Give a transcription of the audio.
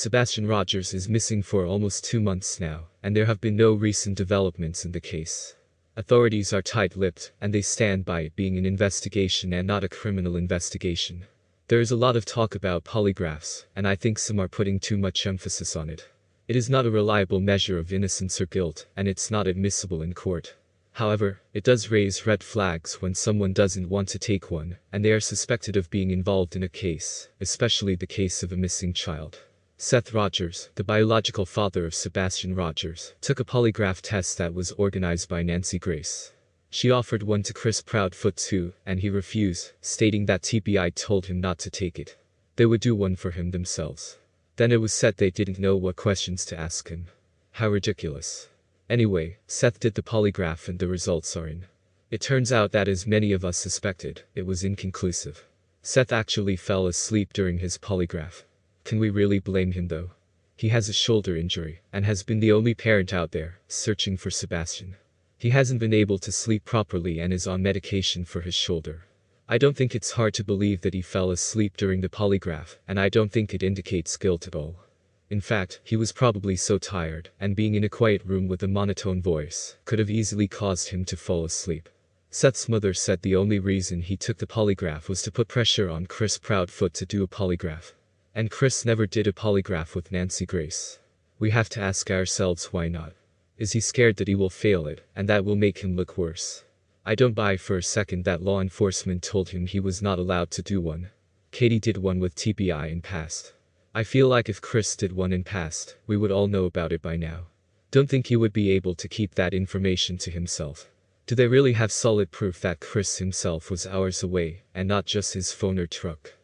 Sebastian Rogers is missing for almost 2 months now, and there have been no recent developments in the case. Authorities are tight-lipped, and they stand by it being an investigation and not a criminal investigation. There is a lot of talk about polygraphs, and I think some are putting too much emphasis on it. It is not a reliable measure of innocence or guilt, and it's not admissible in court. However, it does raise red flags when someone doesn't want to take one, and they are suspected of being involved in a case, especially the case of a missing child. Seth Rogers, the biological father of Sebastian Rogers, took a polygraph test that was organized by Nancy Grace. She offered one to Chris Proudfoot too, and he refused, stating that TBI told him not to take it. They would do one for him themselves. Then it was said they didn't know what questions to ask him. How ridiculous. Anyway, Seth did the polygraph and the results are in. It turns out that, as many of us suspected, it was inconclusive. Seth actually fell asleep during his polygraph. Can we really blame him though? He has a shoulder injury, and has been the only parent out there, searching for Sebastian. He hasn't been able to sleep properly and is on medication for his shoulder. I don't think it's hard to believe that he fell asleep during the polygraph, and I don't think it indicates guilt at all. In fact, he was probably so tired, and being in a quiet room with a monotone voice could have easily caused him to fall asleep. Seth's mother said the only reason he took the polygraph was to put pressure on Chris Proudfoot to do a polygraph. And Chris never did a polygraph with Nancy Grace. We have to ask ourselves why not. Is he scared that he will fail it, and that will make him look worse? I don't buy for a second that law enforcement told him he was not allowed to do one. Katie did one with TBI in past. I feel like if Chris did one in past, we would all know about it by now. Don't think he would be able to keep that information to himself. Do they really have solid proof that Chris himself was hours away, and not just his phone or truck?